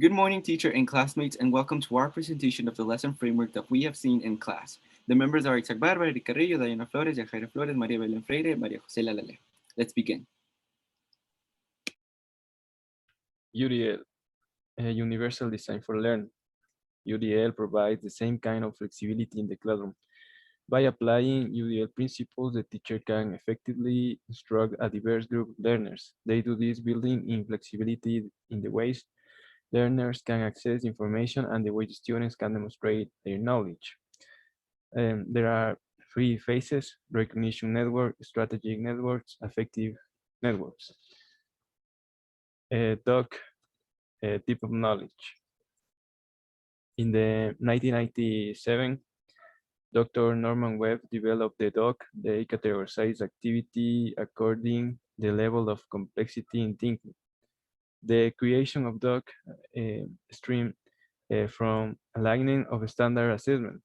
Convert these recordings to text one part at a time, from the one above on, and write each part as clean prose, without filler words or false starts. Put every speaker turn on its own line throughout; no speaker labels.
Good morning, teacher and classmates, and welcome to our presentation of the lesson framework that we have seen in class. The members are Isaac Barbara, Eric Carrillo, Diana Flores, Yajaira Flores, Maria Belén Freire, Maria José Lalale. Let's begin.
UDL, Universal Design for Learning. UDL provides the same kind of flexibility in the classroom. By applying UDL principles, the teacher can effectively instruct a diverse group of learners. They do this building in flexibility in the ways learners can access information and the way students can demonstrate their knowledge. There are three phases: recognition network, strategic networks, affective networks. Doc, type of knowledge. In the 1997, Dr. Norman Webb developed the DOC. They categorize activity according the level of complexity in thinking. The creation of DOC stream from aligning of standard assessment.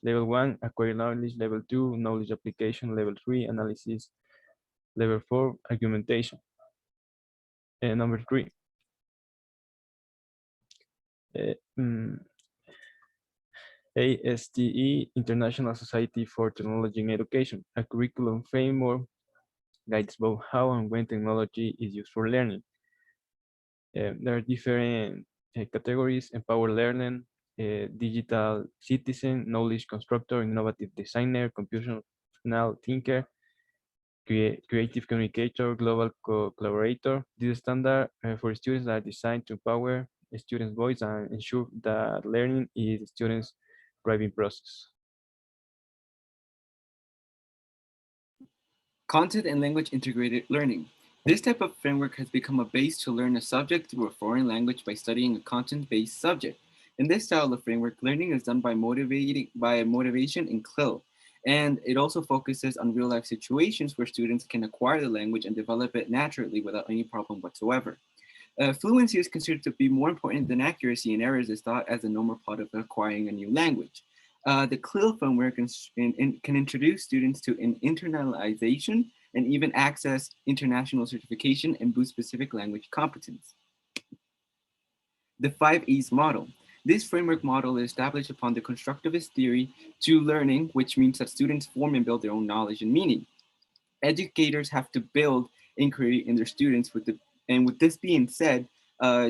Level 1, acquire knowledge. Level 2, knowledge application. Level 3, analysis. Level 4, argumentation. Number 3. ASTE, International Society for Technology in Education, a curriculum framework guides both how and when technology is used for learning. There are different categories: empower learning, digital citizen, knowledge constructor, innovative designer, computational thinker, creative communicator, global collaborator. These standards for students are designed to empower a student's voice and ensure that learning is the student's driving process.
Content and language integrated learning. This type of framework has become a base to learn a subject through a foreign language by studying a content-based subject. In this style of framework, learning is done by motivation and CLIL, and it also focuses on real-life situations where students can acquire the language and develop it naturally without any problem whatsoever. Fluency is considered to be more important than accuracy, and errors is thought as a normal part of acquiring a new language. The CLIL framework can introduce students to an internalization and even access international certification and boost specific language competence. The 5 E's model. This framework model is established upon the constructivist theory to learning, which means that students form and build their own knowledge and meaning. Educators have to build inquiry in their students and with this being said,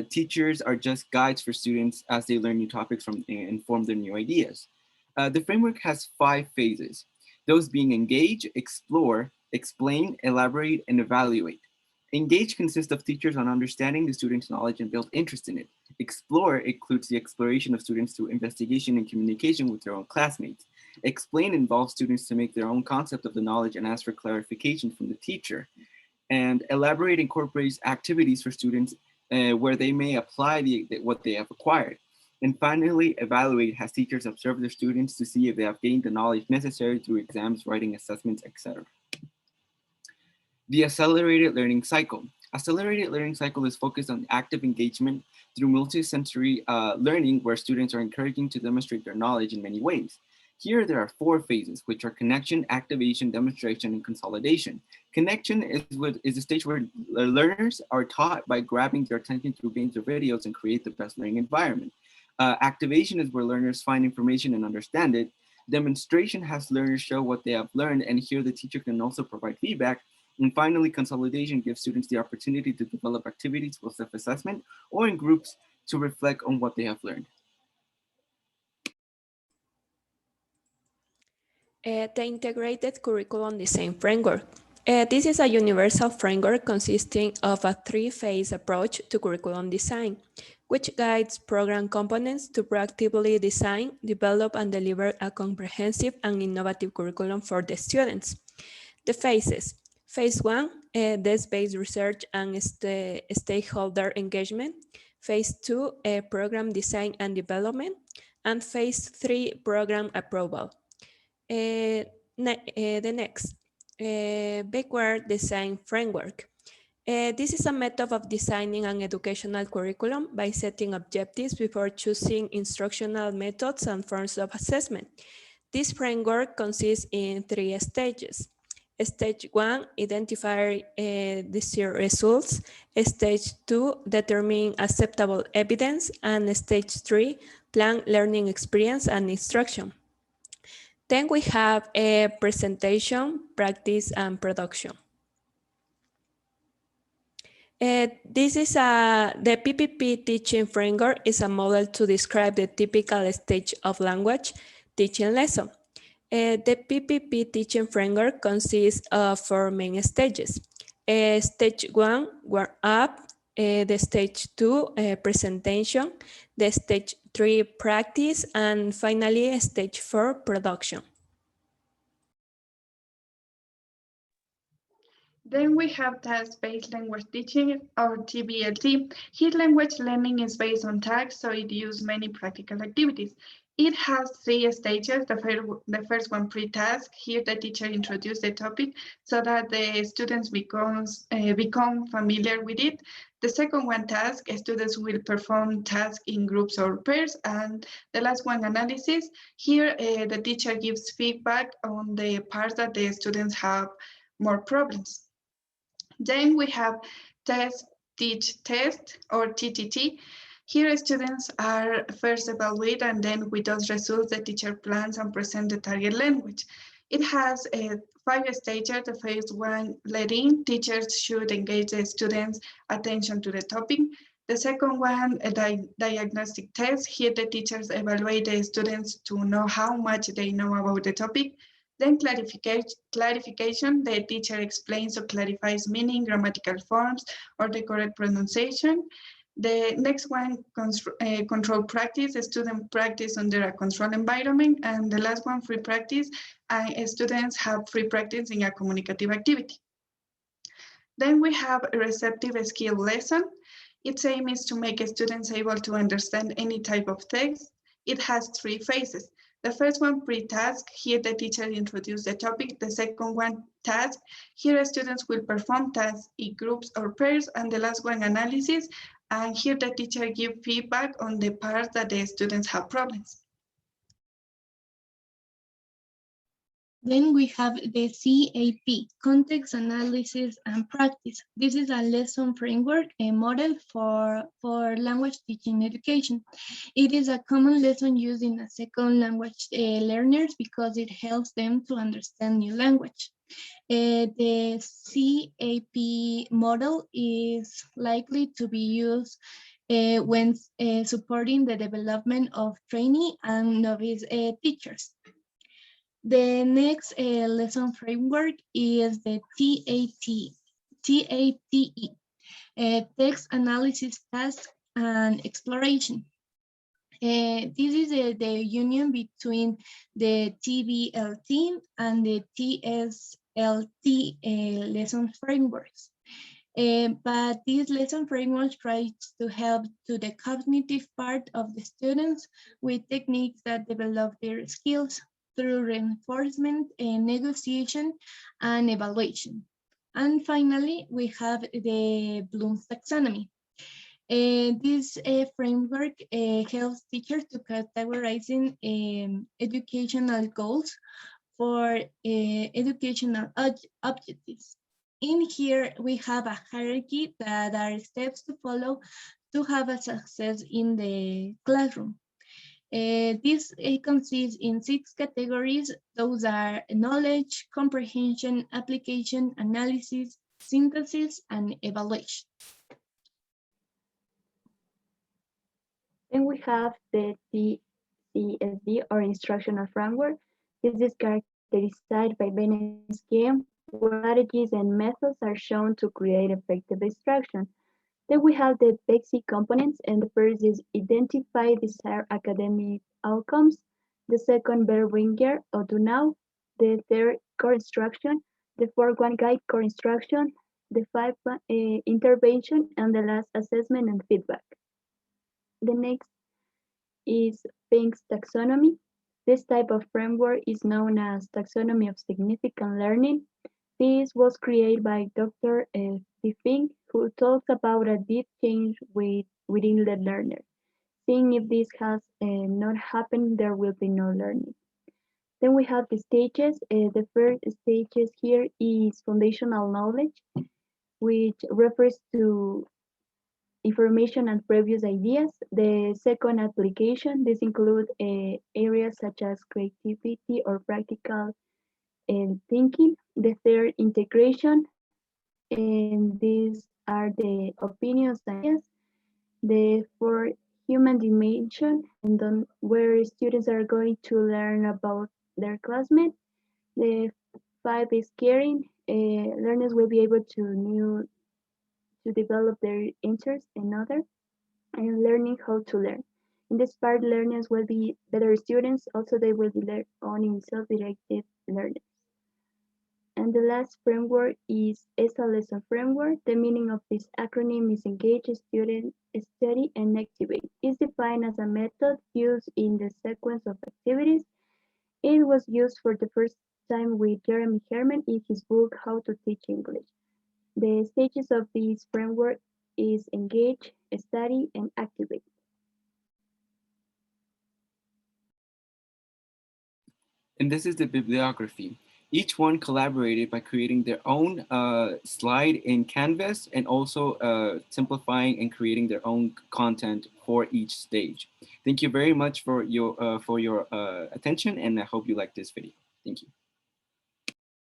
teachers are just guides for students as they learn new topics from and form their new ideas. The framework has 5 phases, those being engage, explore, explain, elaborate, and evaluate. Engage consists of teachers on understanding the student's knowledge and build interest in it. Explore includes the exploration of students through investigation and communication with their own classmates. Explain involves students to make their own concept of the knowledge and ask for clarification from the teacher. And elaborate incorporates activities for students where they may apply what they have acquired. And finally, evaluate has teachers observe their students to see if they have gained the knowledge necessary through exams, writing assessments, etc. The accelerated learning cycle. Accelerated learning cycle is focused on active engagement through multisensory learning where students are encouraged to demonstrate their knowledge in many ways. Here there are 4 phases, which are connection, activation, demonstration, and consolidation. Connection is the stage where learners are taught by grabbing their attention through games or videos and create the best learning environment. Activation is where learners find information and understand it. Demonstration has learners show what they have learned, and here the teacher can also provide feedback. And finally, consolidation gives students the opportunity to develop activities for self-assessment or in groups to reflect on what they have learned.
The integrated curriculum design framework. This is a universal framework consisting of a 3-phase approach to curriculum design, which guides program components to proactively design, develop, and deliver a comprehensive and innovative curriculum for the students. The phases. Phase 1, desk-based research and stakeholder engagement. Phase 2, program design and development. And phase 3, program approval. The next, backward design framework. This is a method of designing an educational curriculum by setting objectives before choosing instructional methods and forms of assessment. This framework consists in 3 stages. Stage 1, identify desired results. Stage 2, determine acceptable evidence. And stage 3, plan learning experience and instruction. Then we have a presentation, practice, and production. This is the PPP teaching framework is a model to describe the typical stage of language teaching lesson. The PPP teaching framework consists of 4 main stages. Stage 1, warm up. The stage 2, presentation. The stage 3, practice. And finally, stage 4, production.
Then we have task-based language teaching, or TBLT. Here, language learning is based on tasks, so it uses many practical activities. It has 3 stages. The first one, pre-task. Here, the teacher introduces the topic so that the students become familiar with it. The second one, task. Students will perform tasks in groups or pairs. And the last one, analysis. Here, the teacher gives feedback on the parts that the students have more problems. Then we have test, teach, test, or TTT. Here, students are first evaluated, and then with those results, the teacher plans and presents the target language. It has 5 stages. The first one, lead-in. Teachers should engage the students' attention to the topic. The second one, a diagnostic test. Here, the teachers evaluate the students to know how much they know about the topic. Then clarification, the teacher explains or clarifies meaning, grammatical forms, or the correct pronunciation. The next one, control practice. The student practice under a controlled environment. And the last one, free practice. Students have free practice in a communicative activity. Then we have a receptive skill lesson. Its aim is to make students able to understand any type of text. It has 3 phases. The first one, pre-task. Here the teacher introduces the topic. The second one, task. Here students will perform tasks in groups or pairs. And the last one, analysis. And here the teacher gives feedback on the parts that the students have problems.
Then we have the CAP, Context Analysis and Practice. This is a lesson framework, a model for language teaching education. It is a common lesson used in a second language learners because it helps them to understand new language. The CAP model is likely to be used when supporting the development of trainee and novice teachers. The next lesson framework is the TATE, Text Analysis, Task, and Exploration. This is the union between the TBLT and the TSLT lesson frameworks. But this lesson framework tries to help to the cognitive part of the students with techniques that develop their skills through reinforcement, negotiation, and evaluation. And finally, we have the Bloom's taxonomy. This framework helps teachers to categorizing educational goals for educational objectives. In here, we have a hierarchy that are steps to follow to have a success in the classroom. This consists in 6 categories. Those are knowledge, comprehension, application, analysis, synthesis, and evaluation.
Then we have the TCSD, or instructional framework. This is characterized by many schemes, strategies, and methods are shown to create effective instruction. Then we have the basic components, and the first is identify desired academic outcomes. The second, better ringer or do now. The third, core instruction. The fourth one, guide core instruction. The fifth one, intervention, and the last, assessment and feedback. The next is Fink's taxonomy. This type of framework is known as taxonomy of significant learning. This was created by Dr. Fink, who talks about a deep change within the learner. Seeing if this has not happened, there will be no learning. Then we have the stages. The first stages here is foundational knowledge, which refers to information and previous ideas. The second, application. This includes areas such as creativity or practical thinking. The third, integration, and these are the opinions and ideas. The fourth, human dimension, and then where students are going to learn about their classmates. The five is caring. Learners will be able to develop their interest in others and learning how to learn. In this part, learners will be better students. Also, they will be owning self-directed learning. And the last framework is ESA lesson framework. The meaning of this acronym is engage, student, study, and activate. It's defined as a method used in the sequence of activities. It was used for the first time with Jeremy Herman in his book, How to Teach English. The stages of this framework is engage, study, and activate.
And this is the bibliography. Each one collaborated by creating their own slide in Canvas and also simplifying and creating their own content for each stage. Thank you very much for your attention, and I hope you like this video. Thank you.